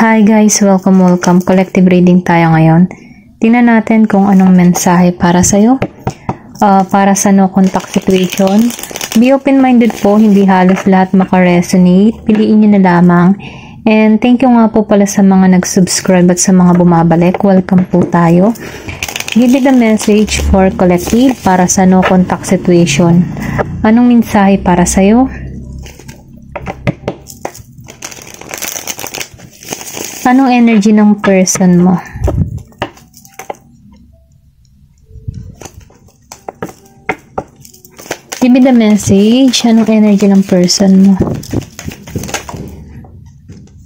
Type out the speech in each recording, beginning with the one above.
Hi guys, welcome. Collective reading tayo ngayon. Tingnan natin kung anong mensahe para sa'yo. Para sa no contact situation. Be open-minded po, hindi halos lahat makaresonate. Piliin nyo na lamang. And thank you nga po pala sa mga nag-subscribe at sa mga bumabalik. Welcome po tayo. Give me the message for collective para sa no contact situation. Anong mensahe para sa'yo? Anong energy ng person mo? Give me the message. Anong energy ng person mo?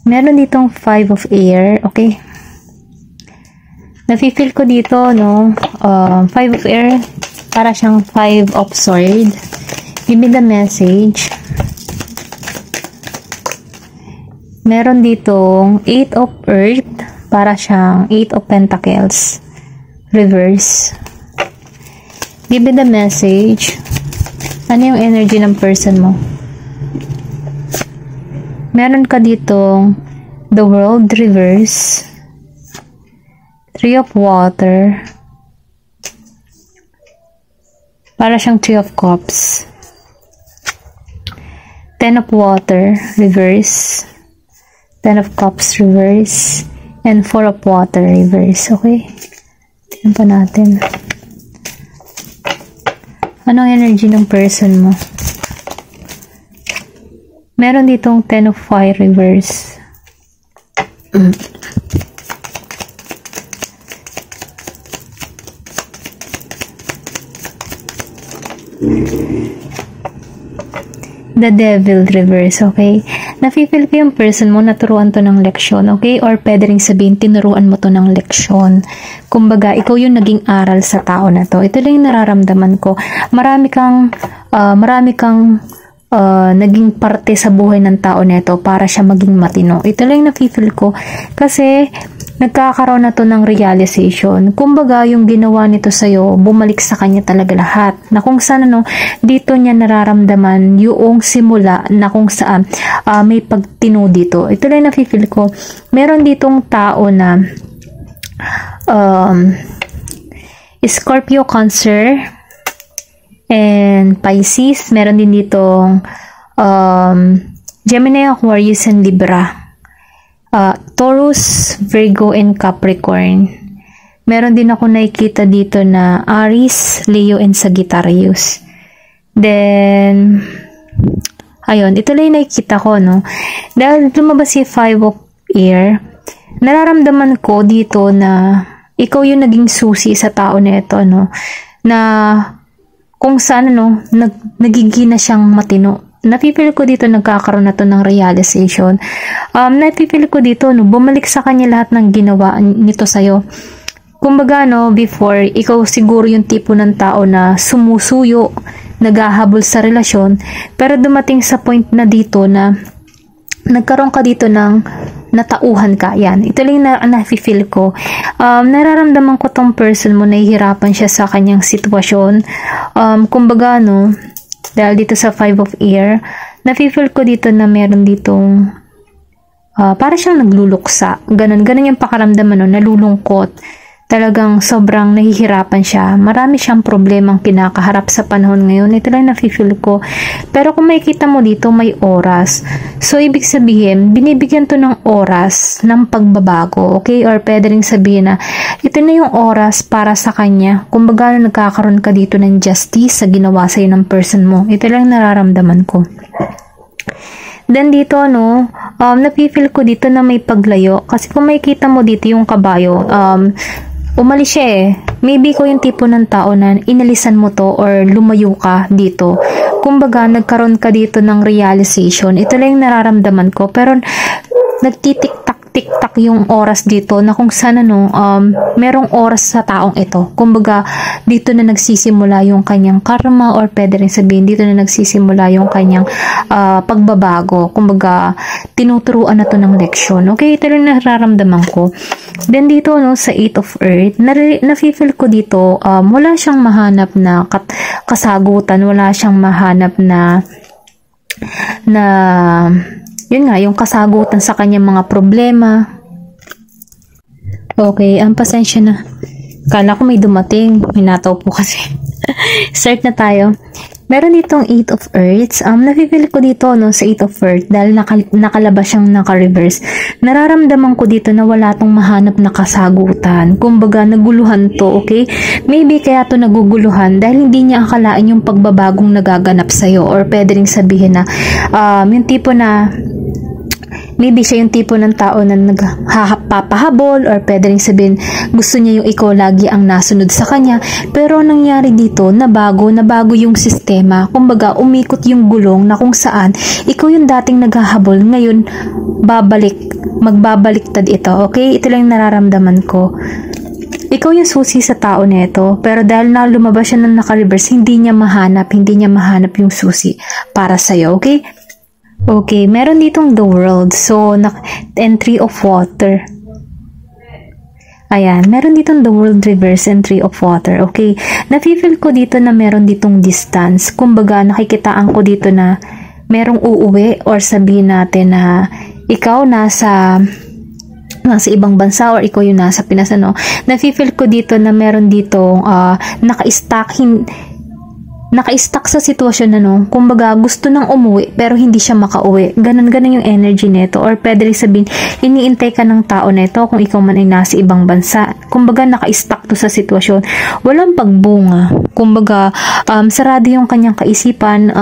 Meron ditong 5 of air. Okay. Nafe-feel ko dito, no? 5 of air. Para siyang 5 of sword. Give me the message. Meron ditong 8 of earth, para siyang 8 of pentacles, reverse. Give me the message. Ano yung energy ng person mo? Meron ka ditong the world, reverse, 3 of water, para siyang 3 of cups, 10 of water, reverse, 10 of cups reverse, and 4 of water reverse. Okay? Tignan pa natin. Anong energy ng person mo? Meron ditong 10 of fire reverse. The devil reverse, okay? Nafe-feel ko yung person mo, naturuan to ng leksyon, okay? Or pwede rin sabihin, tinuruan mo to ng leksyon. Kumbaga, ikaw yung naging aral sa tao na to. Ito lang yung nararamdaman ko. Marami kang naging parte sa buhay ng tao na ito para siya maging matino. Ito lang yung nafe-feel ko. Kasi, nagkakaroon na to ng realization. Kumbaga, yung ginawa nito sa'yo, bumalik sa kanya talaga lahat. Na kung saan, dito niya nararamdaman yung simula na kung saan may pagtino dito. Ito lang nafe-feel ko. Meron ditong tao na Scorpio, Cancer, and Pisces. Meron din ditong Gemini, Aquarius, and Libra. Taurus, Virgo, and Capricorn. Meron din ako nakikita dito na Aries, Leo, and Sagittarius. Then, ayun, ito lang yung nakikita ko, no? Dahil lumabas si 5 of air, nararamdaman ko dito na ikaw yung naging susi sa tao na ito, no? Na kung saan, nagigina siyang matino. Napipil ko dito nagkakaroon na to ng realization. Napipil ko dito, bumalik sa kanya lahat ng ginawa nito sa'yo. Kumbaga, before, ikaw siguro yung tipo ng tao na sumusuyo, naghahabol sa relasyon, pero dumating sa point na dito na nagkaroon ka dito ng natauhan ka. Yan. Ito lang na nafe-feel ko. Nararamdaman ko tong person mo, nahihirapan siya sa kanyang sitwasyon. Kumbaga, dahil dito sa 5 of air, nafe-feel ko dito na meron ditong para siyang nagluluksa. Ganun yung pakaramdaman, nalulungkot. Talagang sobrang nahihirapan siya. Marami siyang problemang kinakaharap sa panahon ngayon. Ito lang nafe-feel ko. Pero kung makikita mo dito, may oras. So, ibig sabihin, binibigyan to ng oras ng pagbabago. Okay? Or pwede rin sabihin na, ito na yung oras para sa kanya. Kung baga nagkakaroon ka dito ng justice sa ginawa sa'yo ng person mo. Ito lang nararamdaman ko. Then dito, nafe-feel ko dito na may paglayo. Kasi kung makikita mo dito yung kabayo, umalis siya eh. Maybe ko yung tipo ng tao na inalisan mo to or lumayo ka dito. Kumbaga, nagkaroon ka dito ng realization. Ito lang yung nararamdaman ko. Pero, nagtitik-tak yung oras dito na kung saan merong oras sa taong ito. Kumbaga, dito na nagsisimula yung kanyang karma or pwede rin sabihin, dito na nagsisimula yung kanyang pagbabago. Kumbaga, tinuturuan na to ng leksyon. Okay, ito lang nararamdaman ko. Then dito sa 8 of earth, nafe-feel ko dito, wala siyang mahanap na kasagutan, wala siyang mahanap na yun nga, yung kasagutan sa kanyang mga problema. Okay, ang pasensya na. Kala ko may dumating. Minataw po kasi. Start na tayo. Meron ditong 8 of Earths. Nafe-feel ko dito no, sa 8 of Earth dahil nakalabas siyang naka-reverse. Nararamdaman ko dito na wala tong mahanap na kasagutan. Kumbaga, naguluhan to, okay? Maybe kaya to naguguluhan dahil hindi niya akalain yung pagbabagong nagaganap sa'yo. Or pwede rin sabihin na yung tipo na maybe siya yung tipo ng tao na nagpapahabol or pwede rin sabihin gusto niya yung ikaw lagi ang nasunod sa kanya. Pero nangyari dito, nabago yung sistema. Kumbaga, umikot yung gulong na kung saan ikaw yung dating naghahabol, ngayon magbabaliktad ito. Okay? Ito lang yung nararamdaman ko. Ikaw yung susi sa tao nito, pero dahil na lumabas siya ng naka-reverse, hindi niya mahanap yung susi para sa'yo. Okay? Okay, meron ditong the world. So, entry of water. Ayan, meron ditong the world reverse and tree of water. Okay, nafe-feel ko dito na meron ditong distance. Kumbaga, nakikitaan ko dito na merong uuwi or sabihin natin na ikaw nasa ibang bansa or ikaw yung nasa Pinas, ano. Nafe-feel ko dito na meron ditong naka-stuck sa sitwasyon na no, kumbaga gusto nang umuwi pero hindi siya makauwi. Ganun yung energy nito. Or pwede rin sabihin, iniintay ka ng tao nito kung ikaw man ay nasa ibang bansa. Kumbaga naka-stuck to sa sitwasyon. Walang pagbunga. Kumbaga, sarado yung kanyang kaisipan,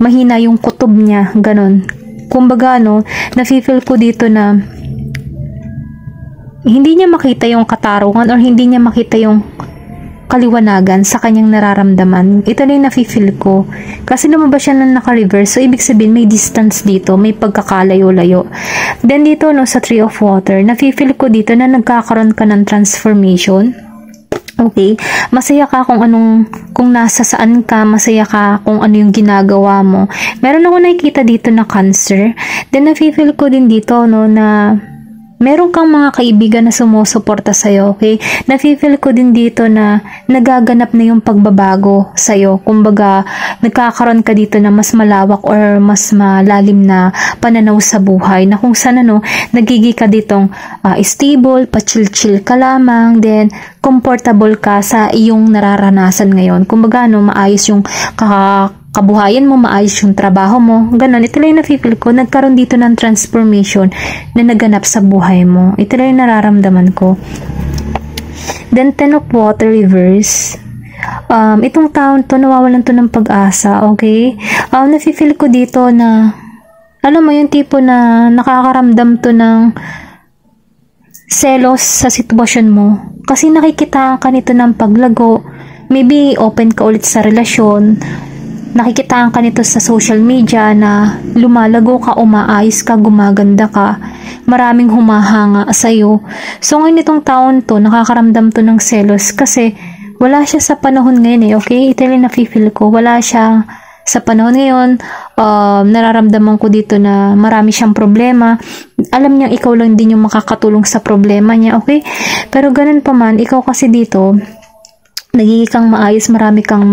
mahina yung kutob niya, ganun. Kumbaga, no, nafe-feel ko dito na hindi niya makita yung katarungan or hindi niya makita yung kaliwanagan sa kanyang nararamdaman. Ito na yung nafe-feel ko. Kasi lumabas siya ng naka-reverse. So, ibig sabihin, may distance dito. May pagkakalayo-layo. Then, dito, no, sa Tree of Water, nafe-feel ko dito na nagkakaroon ka ng transformation. Okay? Masaya ka kung nasa saan ka, masaya ka kung ano yung ginagawa mo. Meron ako nakikita dito na Cancer. Then, nafe-feel ko din dito, no, na meron kang mga kaibigan na sumusuporta sa'yo, okay? Nafe-feel ko din dito na nagaganap na yung pagbabago sa'yo. Kumbaga, nagkakaroon ka dito na mas malawak or mas malalim na pananaw sa buhay na kung saan nagiging ka ditong stable, pa-chill-chill ka lamang, then comfortable ka sa iyong nararanasan ngayon. Kumbaga, maayos yung kabuhayan mo, maayos yung trabaho mo. Ganon. Ito lang yung nafe-feel ko. Nagkaroon dito ng transformation na naganap sa buhay mo. Ito lang yung nararamdaman ko. Then, 10 of Water reverse. Itong taon to, nawawalan to ng pag-asa. Okay? Nafe-feel ko dito na, alam mo, yung tipo na nakakaramdam to ng selos sa sitwasyon mo. Kasi nakikita ka nito ng paglago. Maybe open ka ulit sa relasyon. Nakikitaan ka nito sa social media na lumalago ka, umaayos ka, gumaganda ka, maraming humahanga sa'yo. So ngayon itong taon to, nakakaramdam to ng selos kasi wala siya sa panahon ngayon okay? Ito yung nafe-feel ko, wala siya sa panahon ngayon. Nararamdaman ko dito na marami siyang problema. Alam niya ikaw lang din yung makakatulong sa problema niya, okay? Pero ganun pa man, ikaw kasi dito, nagiging kang maayos, marami kang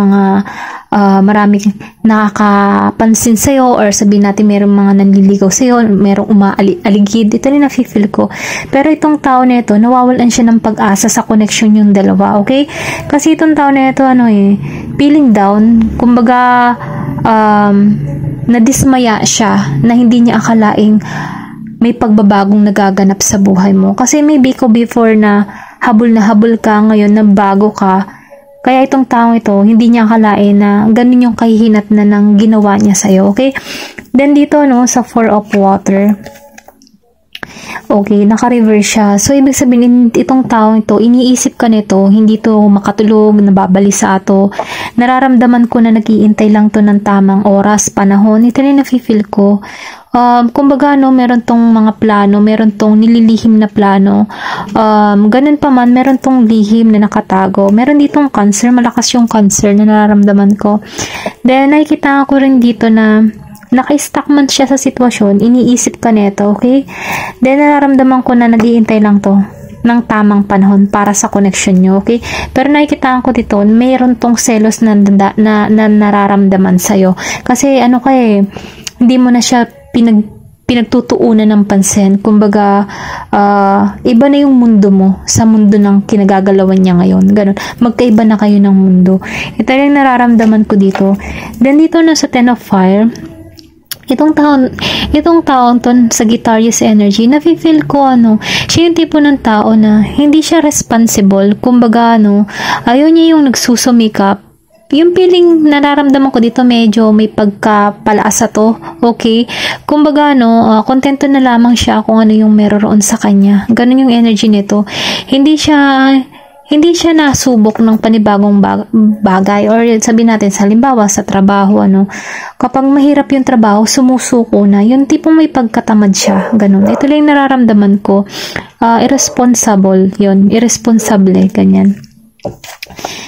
maraming nakakapansin sa'yo or sabihin natin merong mga nanliligaw sa'yo, merong umaaligid. Ito rin nafe-feel ko. Pero itong tao na ito, nawawalan siya ng pag-asa sa connection yung dalawa, okay? Kasi itong tao na ito, feeling down, kumbaga, nadismaya siya na hindi niya akalaing may pagbabagong nagaganap sa buhay mo. Kasi maybe ko before na habol ka, ngayon na bago ka. Kaya itong taong ito, hindi niya akalain na ganun yung kahihinat na ng ginawa niya sa'yo, okay? Then dito, sa 4 of Water, okay, naka-reverse siya. So, ibig sabihin, itong taong ito, iniisip ka nito, hindi to makatulog, nababalisa to. Nararamdaman ko na nag-iintay lang to ng tamang oras, panahon. Ito na yung nafe-feel ko. Kumbaga, meron tong mga plano, meron tong nililihim na plano. Ganun pa man, meron tong lihim na nakatago. Meron ditong Cancer, malakas yung Cancer na nararamdaman ko. Then, nakikita ko rin dito na naka-stuck man siya sa sitwasyon, iniisip ka neto, okay? Then, nararamdaman ko na nag-iintay lang to ng tamang panahon para sa connection nyo, okay? Pero nakikita ko dito, mayroon tong selos na nararamdaman sa'yo. Kasi, hindi mo na siya pinagtutuunan ng pansin. Kumbaga, iba na yung mundo mo sa mundo ng kinagagalawan niya ngayon. Ganun. Magkaiba na kayo ng mundo. Ito yung nararamdaman ko dito. Then dito na sa Ten of Fire, itong taon to sa Sagittarius energy, nafe-feel ko siya yung tipo ng tao na hindi siya responsible. Kumbaga ayaw niya yung nagsusumikap. Yung feeling nararamdaman ko dito, medyo may pagkapalaasa to. Okay? Kumbaga kontento na lamang siya kung ano yung meron sa kanya. Ganun yung energy nito. Hindi siya nasubok ng panibagong bagay, or sabihin natin sa halimbawa sa trabaho, kapag mahirap yung trabaho, sumusuko na, yung tipong may pagkatamad siya, ganun. Ito lang yung nararamdaman ko, irresponsible, irresponsable, ganyan.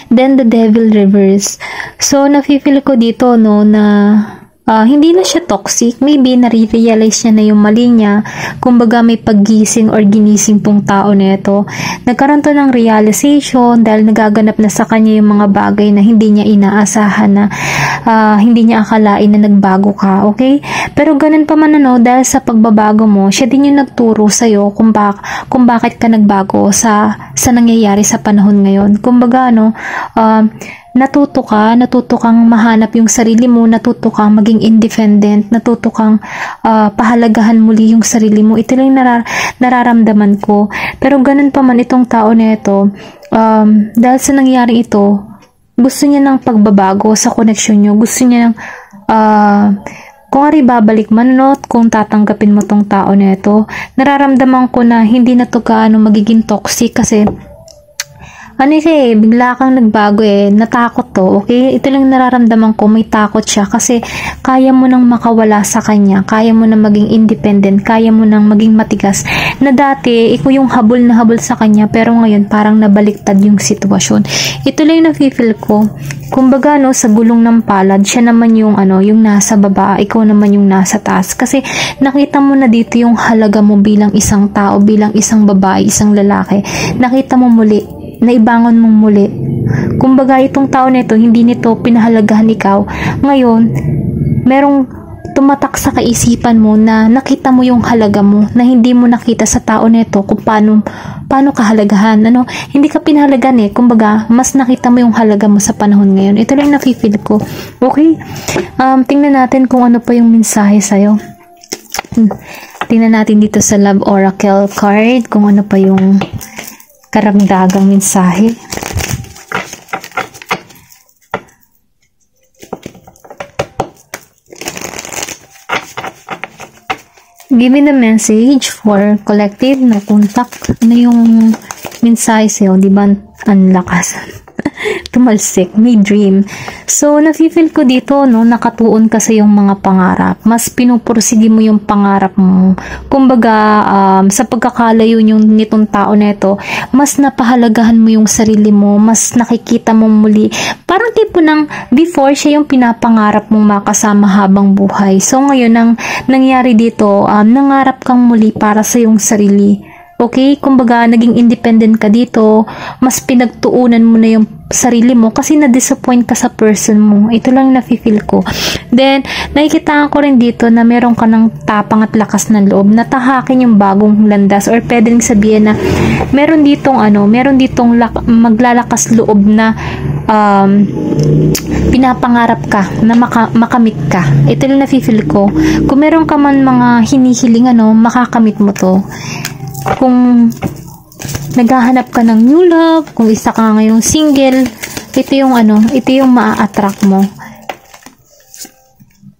Then the Devil reverse. So nafe-feel ko dito na hindi na siya toxic. Maybe nare-realize niya na yung mali niya. Kumbaga may paggising or ginising tong tao na ito. Nagkaroon to ng realization dahil nagaganap na sa kanya yung mga bagay na hindi niya inaasahan, na hindi niya akalain na nagbago ka. Okay? Pero ganun pa man dahil sa pagbabago mo, siya din yung nagturo sa'yo kung bakit ka nagbago sa nangyayari sa panahon ngayon. Kumbaga natuto kang mahanap yung sarili mo, natuto kang maging independent, natuto kang pahalagahan muli yung sarili mo. Ito lang nararamdaman ko. Pero ganun pa man itong tao na ito, dahil sa nangyari ito, gusto niya ng pagbabago sa connection nyo. Gusto niya ng kung babalik man, kung tatanggapin mo tong tao na ito, nararamdaman ko na hindi na to magiging toxic, kasi bigla kang nagbago natakot to, okay? Ito lang nararamdaman ko, may takot siya kasi kaya mo nang makawala sa kanya, kaya mo nang maging independent, kaya mo nang maging matigas, na dati, ikaw yung habol na habol sa kanya, pero ngayon parang nabaliktad yung sitwasyon. Ito lang yung nafe-feel ko. Kumbaga sa gulong ng palad, siya naman yung yung nasa baba, ikaw naman yung nasa taas. Kasi nakita mo na dito yung halaga mo bilang isang tao, bilang isang babae, isang lalaki. Nakita mo muli, naibangon mong muli. Kumbaga itong tao na ito, hindi nito pinahalagahan ikaw. Ngayon, merong tumatak sa kaisipan mo na nakita mo yung halaga mo, na hindi mo nakita sa tao na ito kung paano kahalagahan. Hindi ka pinahalagahan kumbaga, mas nakita mo yung halaga mo sa panahon ngayon. Ito lang nafe-feel ko. Okay? Tingnan natin kung ano pa yung mensahe sa'yo. Tingnan natin dito sa Love Oracle card kung ano pa yung karagdagang mensahe. Give me the message for collective na contact. Ano yung mensahe sa'yo? Diba ang lakas? Tumalsik, may dream. So, nafe-feel ko dito, nakatuon ka sa yung mga pangarap. Mas pinupursige mo yung pangarap mo. Kumbaga, sa pagkakalayo nitong tao na ito, mas napahalagahan mo yung sarili mo, mas nakikita mo muli. Parang tipo ng before, siya yung pinapangarap mong makasama habang buhay. So, ngayon, ang nangyari dito, nangarap kang muli para sa yung sarili. Okay? Kumbaga, naging independent ka dito, mas pinagtuunan mo na yung sarili mo kasi na-disappoint ka sa person mo. Ito lang nafe-feel ko. Then, nakikita ko rin dito na meron ka ng tapang at lakas ng loob na tahakin yung bagong landas, or pwedeng sabihin na meron ditong maglalakas loob na pinapangarap ka na makamit ka. Ito lang nafe-feel ko. Kung meron ka man mga hinihiling makakamit mo to. Kung naghahanap ka ng new love, kung isa ka ngayong single, ito yung maa-attract mo.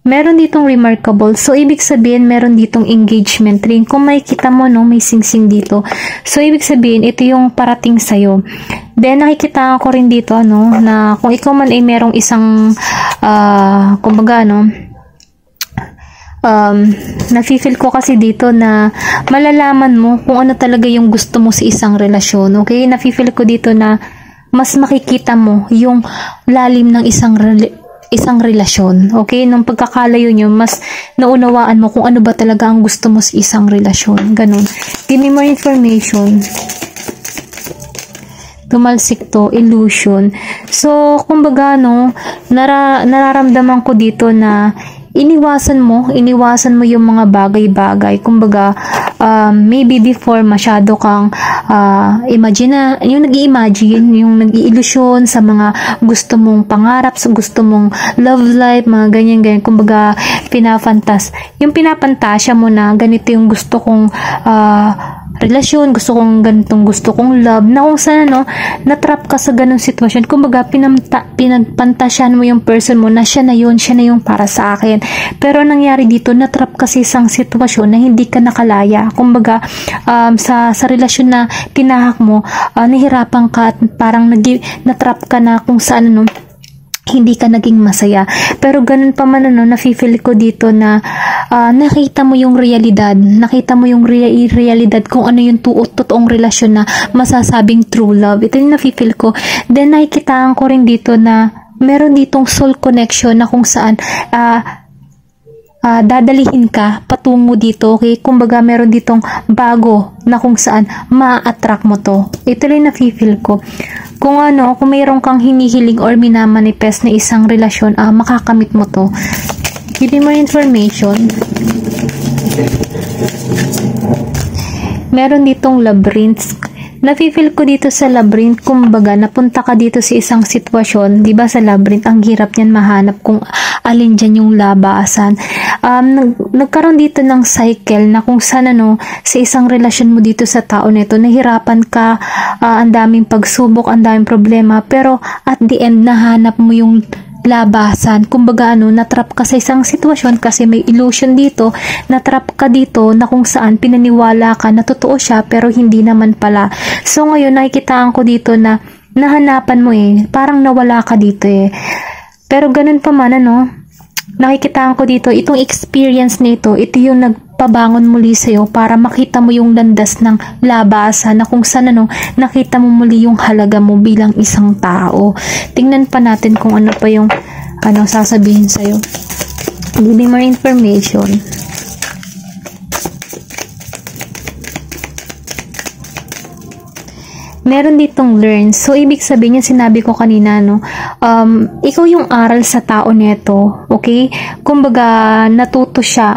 Meron ditong remarkable. So, ibig sabihin, meron ditong engagement ring. Kung makikita mo, may sing-sing dito. So, ibig sabihin, ito yung parating sa'yo. Then, nakikita ko rin dito, na kung ikaw man ay merong isang, kumbaga, nafe-feel ko kasi dito na malalaman mo kung ano talaga yung gusto mo sa isang relasyon. Okay? Nafe-feel ko dito na mas makikita mo yung lalim ng isang relasyon. Okay? Nung pagkakalayo nyo, mas naunawaan mo kung ano ba talaga ang gusto mo sa isang relasyon. Ganun. Give me more information. Tumalsik to, illusion. So, kumbaga, nararamdaman ko dito na iniwasan mo yung mga bagay-bagay. Kumbaga, maybe before masyado kang yung nag-i-imagine, yung nag-i-illusion sa mga gusto mong pangarap, sa gusto mong love life, mga ganyan-ganyan. Kumbaga, yung pinapantasya mo na ganito yung gusto kong relasyon, gusto kong love, na kung saan natrap ka sa ganung sitwasyon. Kumbaga, pinagpantasyan mo yung person mo na siya na yung para sa akin. Pero nangyari dito, natrap ka sa isang sitwasyon na hindi ka nakalaya. Kumbaga, sa relasyon na tinahak mo, nahirapan ka at parang natrap ka na kung saan hindi ka naging masaya. Pero ganun pa man nafe-feel ko dito na nakita mo yung realidad, realidad kung ano yung totoong relasyon na masasabing true love. Ito yung nafe-feel ko. Then nakikitaan ko rin dito na meron ditong soul connection na kung saan dadalihin ka patungo dito, okay? Kumbaga, meron ditong bago na kung saan ma-attract mo to. Ito lang nafe-feel ko. Kung mayroon kang hinihiling or minamanifest na isang relasyon, makakamit mo to. Give me more information. Meron ditong labyrinth. Nafe-feel ko dito sa labyrinth, kumbaga, napunta ka dito sa isang sitwasyon, di ba sa labyrinth, ang hirap niyan mahanap kung alin dyan yung labasan. Nagkaroon dito ng cycle na kung saan sa isang relasyon mo dito sa tao nito, nahirapan ka, ang daming pagsubok, ang daming problema, pero at the end, nahanap mo yung labasan. Kumbaga, natrap ka sa isang sitwasyon kasi may illusion dito, natrap ka dito na kung saan pinaniwala ka na totoo siya pero hindi naman pala. So ngayon, nakikitaan ko dito na nahanapan mo parang nawala ka dito pero ganun pa man nakikitaan ko dito, itong experience nito, ito yung nagpabangon muli sa'yo para makita mo yung landas ng labasan na kung saan nakita mo muli yung halaga mo bilang isang tao. Tingnan pa natin kung ano pa yung sasabihin sa'yo. Give me more information. Meron ditong learn. So, ibig sabihin niya, sinabi ko kanina, ikaw yung aral sa tao neto, okay? Kumbaga, natuto siya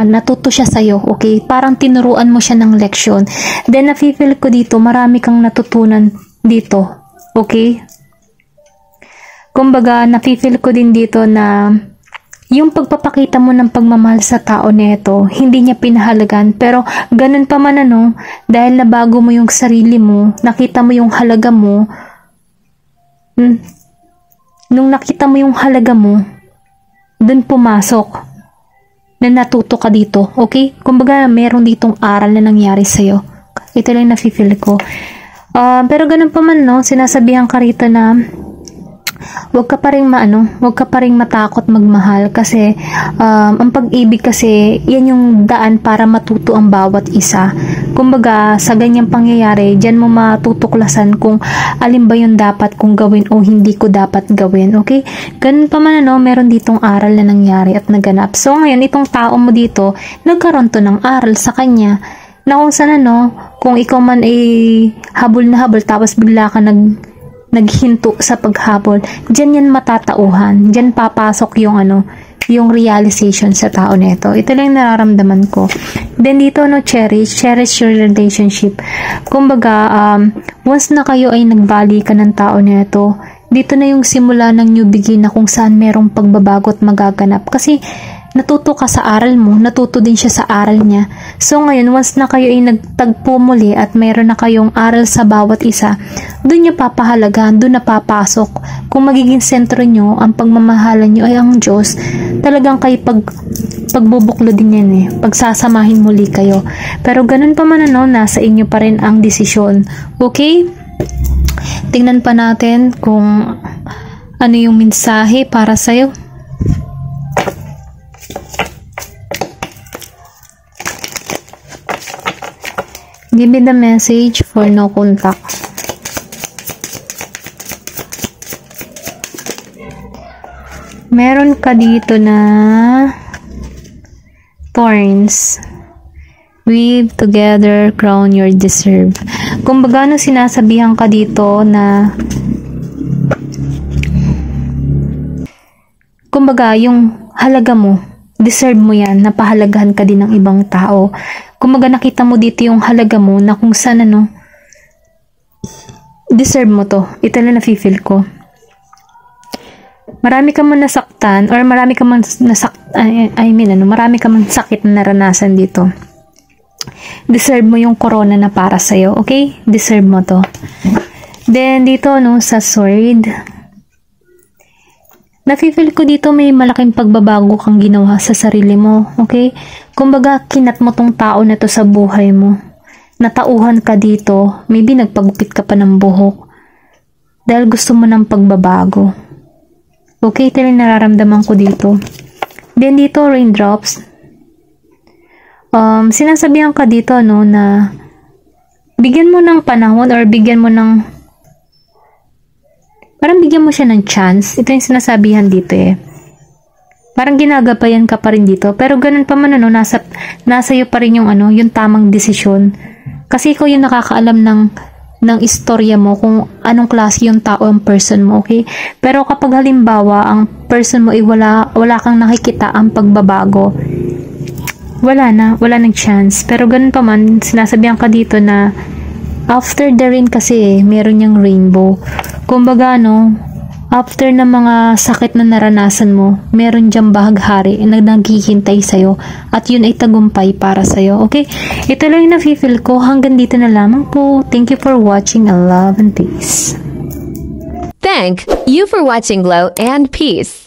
sa'yo, okay? Parang tinuruan mo siya ng leksyon. Then, nafe-feel ko dito, marami kang natutunan dito, okay? Kumbaga, nafe-feel ko din dito na yung pagpapakita mo ng pagmamahal sa tao neto, hindi niya pinahalagan, pero ganun pa man dahil nabago mo yung sarili mo, nakita mo yung halaga mo, nung nakita mo yung halaga mo, dun pumasok, na natuto ka dito, okay? Kumbaga, meron ditong aral na nangyari sa'yo. Ito lang nafe-feel ko. Pero ganun pa man sinasabihan ka rito na wag ka pa ring matakot magmahal kasi ang pag-ibig kasi yan yung daan para matuto ang bawat isa. Kumbaga, sa ganyang pangyayari, diyan mo matutuklasan kung alin ba yung dapat kong gawin o hindi ko dapat gawin, okay? Ganun pa man meron ditong aral na nangyari at naganap. So ngayon, itong tao mo dito, nagkaroon to ng aral sa kanya na kung saan kung ikaw man ay habol na habol tapos bigla ka naghinto sa paghabol, dyan yan matatauhan, dyan papasok yung realization sa tao nito. Ito lang nararamdaman ko. Then dito cherish your relationship. Kumbaga, once na kayo ay nagbalikan ng tao nito, dito na yung simula ng new begin na kung saan merong pagbabago at magaganap. Kasi natuto ka sa aral mo, natuto din siya sa aral niya. So ngayon, once na kayo ay nagtagpo muli at mayroon na kayong aral sa bawat isa, doon niya papahalagaan, doon na papasok. Kung magiging sentro nyo, ang pagmamahalan nyo ay ang Diyos, talagang kayo pagbubuklo din yan pagsasamahin muli kayo. Pero ganun pa man nasa inyo pa rin ang desisyon. Okay? Tingnan pa natin kung ano yung mensahe para sa'yo. Give me the message for no contact. Meron ka dito na thorns. Weave together, crown your deserve. Kumbaga, sinasabihan ka dito na kumbaga, yung halaga mo Deserve mo yan, napahalagahan ka din ng ibang tao. Kumaga nakita mo dito yung halaga mo na kung saan deserve mo to. Ito na nafe-feel ko. Marami ka man nasaktan or marami ka man marami ka man sakit na naranasan dito. Deserve mo yung corona na para sa'yo, okay? Deserve mo to. Then, dito, sa sword, nafe-feel ko dito may malaking pagbabago kang ginawa sa sarili mo, okay? Kumbaga, kinat mo tong tao na to sa buhay mo. Natauhan ka dito, maybe nagpagupit ka pa ng buhok. Dahil gusto mo ng pagbabago. Okay, ito rin nararamdaman ko dito. Then, dito, raindrops. Sinasabihan ka dito, na bigyan mo ng panahon or bigyan mo ng parang bigyan mo siya ng chance. Ito yung sinasabihan dito Parang ginagabayan ka pa rin dito. Pero ganun pa man nasa iyo pa rin yung yung tamang desisyon. Kasi ikaw yung nakakaalam ng istorya mo kung anong klase yung tao ang person mo, okay? Pero kapag halimbawa ang person mo ay wala kang nakikita ang pagbabago, wala nang chance. Pero ganun pa man, sinasabihan ka dito na after the rain kasi meron yung rainbow. Kumbaga after na mga sakit na naranasan mo, meron diyang bahaghari na naghihintay sa'yo at yun ay tagumpay para sa'yo. Okay? Ito lang yung nafe-feel ko. Hanggang dito na lamang po. Thank you for watching. Love and peace. Thank you for watching Glow and Peace.